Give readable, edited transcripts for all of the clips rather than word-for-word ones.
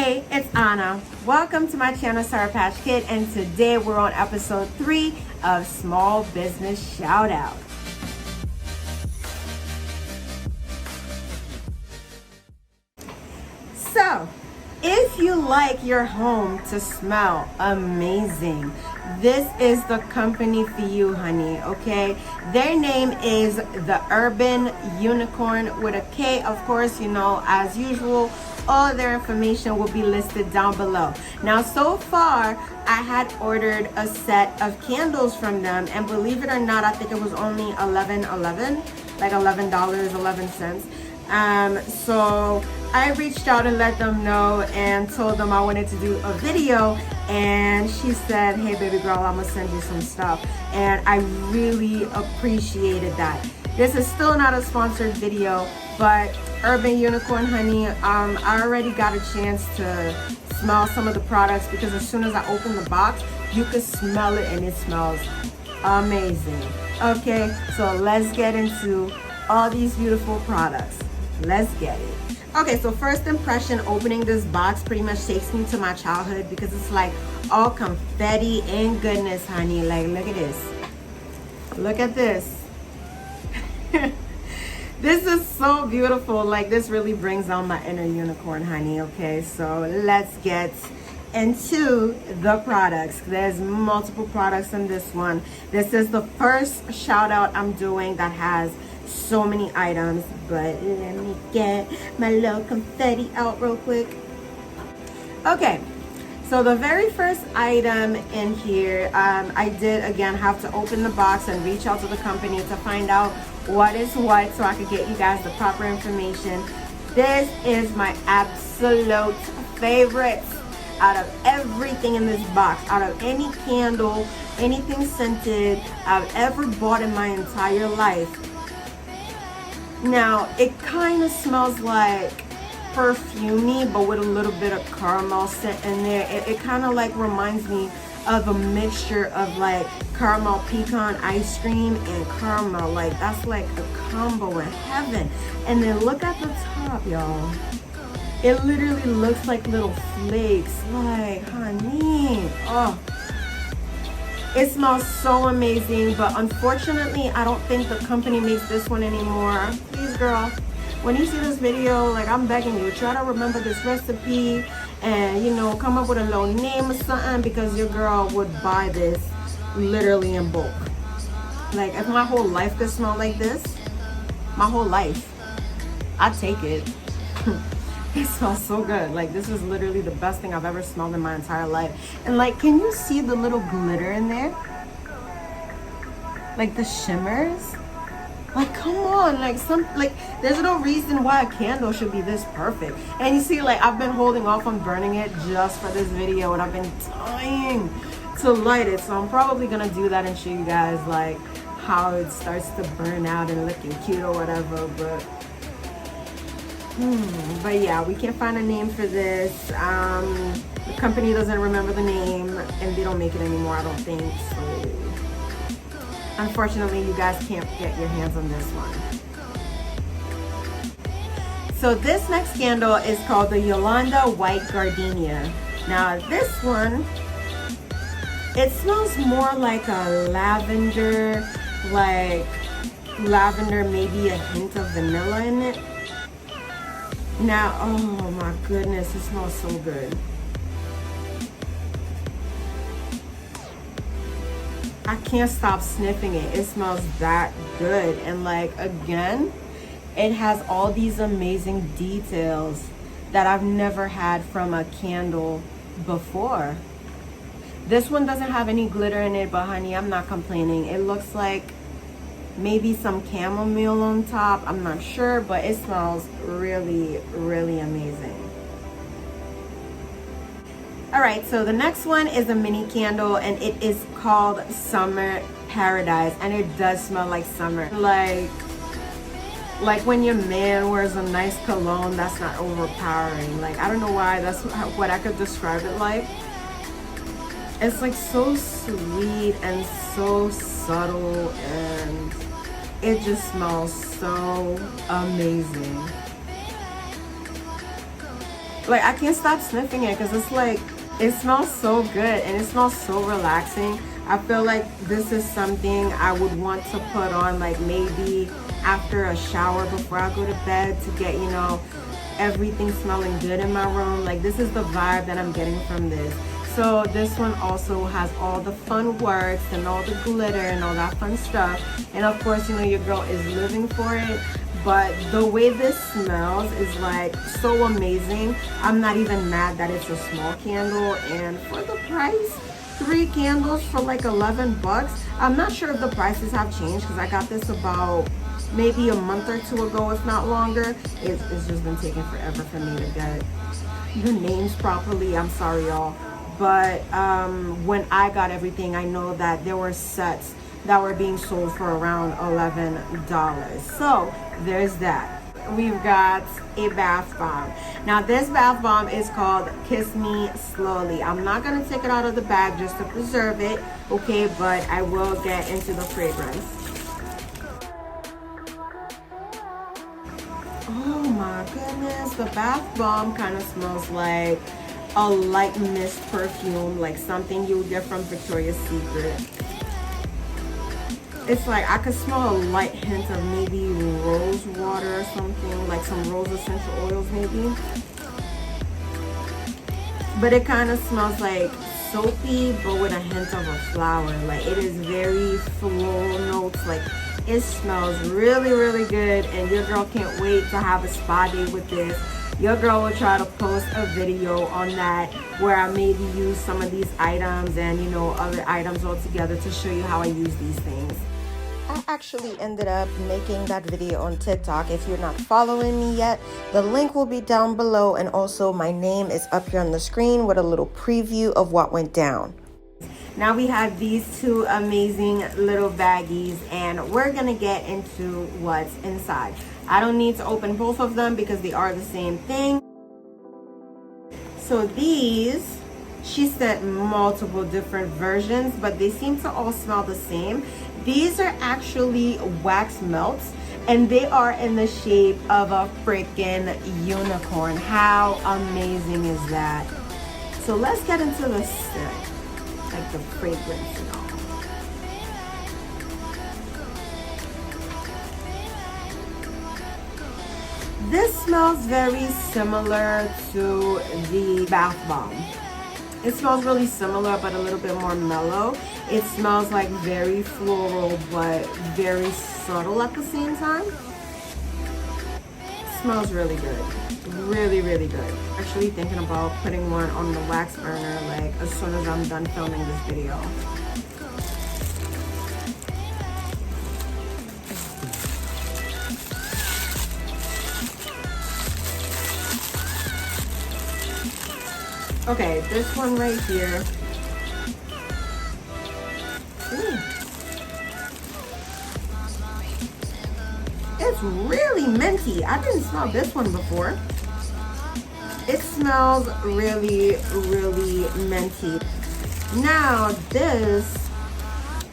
Hey, it's Anna. Welcome to my channel, SourPatchKeed, and today we're on episode 3 of Small Business Shoutout. So, if you like your home to smell amazing, this is the company for you, honey, okay? Their name is the Urban Unicorn with a K. Of course, you know, as usual, all their information will be listed down below. Now, so far, I had ordered a set of candles from them, and believe it or not, I think it was only $11.11, like $11.11. So I reached out and let them know and told them I wanted to do a video, and she said, hey baby girl, I'm gonna send you some stuff, and I really appreciated that. This is still not a sponsored video, but Urban Unicorn, honey, I already got a chance to smell some of the products, because as soon as I open the box, you can smell it and it smells amazing. Okay, so let's get into all these beautiful products. Let's get it. Okay, so first impression, opening this box pretty much takes me to my childhood, because it's like all confetti and goodness, honey. Like, look at this. Look at this. This is so beautiful. Like, this really brings out my inner unicorn, honey. Okay, so let's get into the products. There's multiple products in this one. This is the first shout out I'm doing that has so many items, but let me get my little confetti out real quick. Okay, so the very first item in here, I did again have to open the box and reach out to the company to find out what is what, so I could get you guys the proper information. This is my absolute favorite out of everything in this box, out of any candle, anything scented I've ever bought in my entire life. Now, it kind of smells like perfumey, but with a little bit of caramel scent in there. It kind of like reminds me of a mixture of like caramel pecan ice cream and caramel. Like, that's like a combo in heaven. And then look at the top, y'all. It literally looks like little flakes. Like, honey, oh. It smells so amazing, but unfortunately, I don't think the company makes this one anymore. Please, girl, when you see this video, like, I'm begging you, try to remember this recipe and, you know, come up with a little name or something, because your girl would buy this literally in bulk. Like, if my whole life could smell like this, my whole life, I'd take it. It smells so good. Like, this is literally the best thing I've ever smelled in my entire life. And like, can you see the little glitter in there? Like the shimmers? Like, come on, like there's no reason why a candle should be this perfect. And you see, like, I've been holding off on burning it just for this video, and I've been dying to light it. So I'm probably gonna do that and show you guys like how it starts to burn out and looking cute or whatever, but yeah, we can't find a name for this. The company doesn't remember the name, and they don't make it anymore, I don't think. So unfortunately, you guys can't get your hands on this one. So this next candle is called the Yolanda White Gardenia. Now this one, it smells more like a lavender, maybe a hint of vanilla in it. Now, oh my goodness, it smells so good. I can't stop sniffing it. It smells that good. And like, again, it has all these amazing details that I've never had from a candle before. This one doesn't have any glitter in it, but honey, I'm not complaining. It looks like maybe some chamomile on top, I'm not sure, but it smells really, really amazing. All right, so the next one is a mini candle, and it is called Summer Paradise, and it does smell like summer. Like when your man wears a nice cologne that's not overpowering. Like, I don't know why, that's what I could describe it like. It's like so sweet and so subtle, and it just smells so amazing. Like, I can't stop sniffing it because it's like, it smells so good and it smells so relaxing. I feel like this is something I would want to put on, like maybe after a shower before I go to bed, to get, you know, everything smelling good in my room. Like, this is the vibe that I'm getting from this. So this one also has all the fun words and all the glitter and all that fun stuff. And of course, you know, your girl is living for it. But the way this smells is like so amazing. I'm not even mad that it's a small candle. And for the price, 3 candles for like 11 bucks. I'm not sure if the prices have changed because I got this about maybe a month or 2 ago, if not longer. It's just been taking forever for me to get the names properly. I'm sorry, y'all. But when I got everything, I know that there were sets that were being sold for around $11. So there's that. We've got a bath bomb. Now this bath bomb is called Kiss Me Slowly. I'm not gonna take it out of the bag just to preserve it, okay, but I will get into the fragrance. Oh my goodness, the bath bomb kind of smells like a light mist perfume, like something you would get from Victoria's Secret. It's like I could smell a light hint of maybe rose water or something, like some rose essential oils maybe. But it kind of smells like soapy, but with a hint of a flower. Like, it is very floral notes. Like, it smells really, really good, and your girl can't wait to have a spa day with this. Your girl will try to post a video on that where I maybe use some of these items and, you know, other items all together to show you how I use these things. I actually ended up making that video on TikTok. If you're not following me yet, the link will be down below, and also my name is up here on the screen with a little preview of what went down. Now we have these 2 amazing little baggies, and we're gonna get into what's inside. I don't need to open both of them because they are the same thing. So these, she said multiple different versions, but they seem to all smell the same. These are actually wax melts, and they are in the shape of a freaking unicorn. How amazing is that? So let's get into the scent, like the fragrance and all. This smells very similar to the bath bomb. It smells really similar, but a little bit more mellow. It smells like very floral, but very subtle at the same time. It smells really good. Really, really good. Actually thinking about putting one on the wax burner, like as soon as I'm done filming this video. Okay, this one right here. Ooh. It's really minty. I didn't smell this one before. It smells really, really minty. Now this,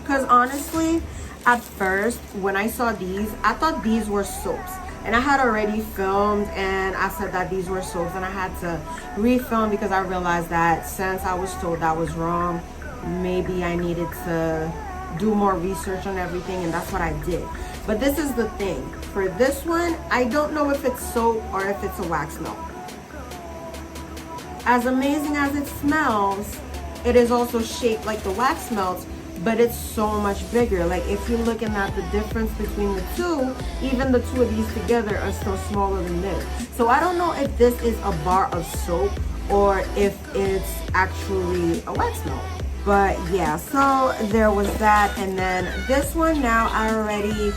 because honestly, at first when I saw these, I thought these were soaps. And I had already filmed and I said that these were soaps, and I had to refilm because I realized that since I was told that was wrong, maybe I needed to do more research on everything, and that's what I did. But this is the thing. For this one, I don't know if it's soap or if it's a wax melt. As amazing as it smells, it is also shaped like the wax melts, but it's so much bigger. Like, if you're looking at the difference between the 2, even the 2 of these together are still smaller than this. So I don't know if this is a bar of soap or if it's actually a wax melt. But yeah, so there was that. And then this one, now I already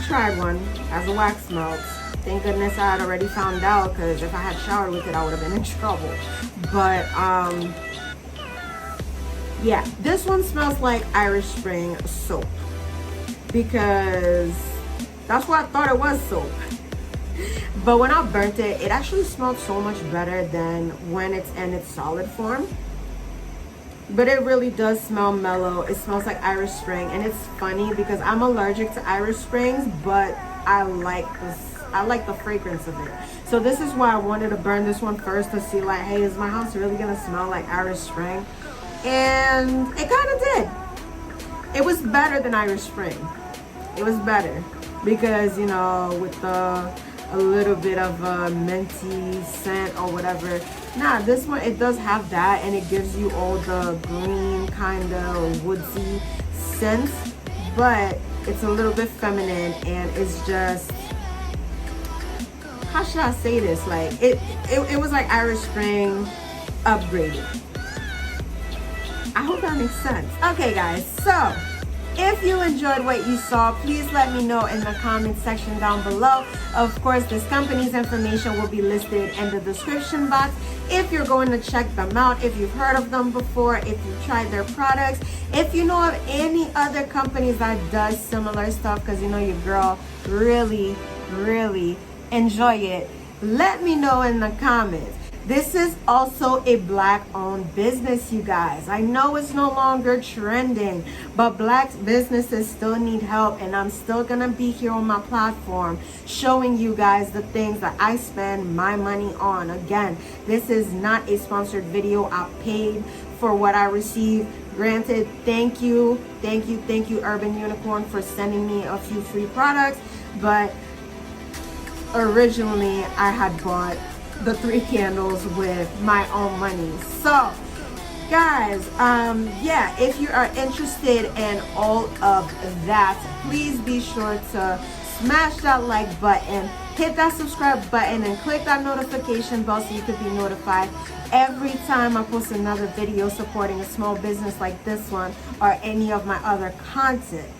tried one as a wax melt. Thank goodness I had already found out, because if I had showered with it, I would have been in trouble. But yeah, this one smells like Irish Spring soap, because that's what I thought it was, soap. But when I burnt it, it actually smelled so much better than when it's in its solid form. But it really does smell mellow. It smells like Irish Spring, and it's funny because I'm allergic to Irish Springs, but I like I like the fragrance of it. So this is why I wanted to burn this one first to see like, hey, is my house really gonna smell like Irish Spring? And it kind of did. It was better than Irish Spring. It was better because, you know, with a little bit of a minty scent or whatever. Nah, this one, it does have that, and it gives you all the green kind of woodsy scents, but it's a little bit feminine, and it's just, how should I say this? Like it was like Irish Spring upgraded. I hope that makes sense. Okay, guys, so if you enjoyed what you saw, please let me know in the comment section down below. Of course, this company's information will be listed in the description box if you're going to check them out, if you've heard of them before, if you've tried their products, if you know of any other companies that does similar stuff, because you know your girl really enjoy it. Let me know in the comments. This is also a Black-owned business, you guys. I know it's no longer trending, but Black businesses still need help, and I'm still gonna be here on my platform showing you guys the things that I spend my money on. Again, this is not a sponsored video. I paid for what I received. Granted, thank you, Urban Unicorn, for sending me a few free products, but originally I had bought the 3 candles with my own money. So guys, yeah, if you are interested in all of that, please be sure to smash that like button, hit that subscribe button, and click that notification bell so you can be notified every time I post another video supporting a small business like this one or any of my other content.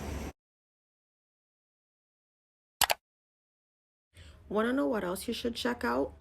Want to know what else you should check out?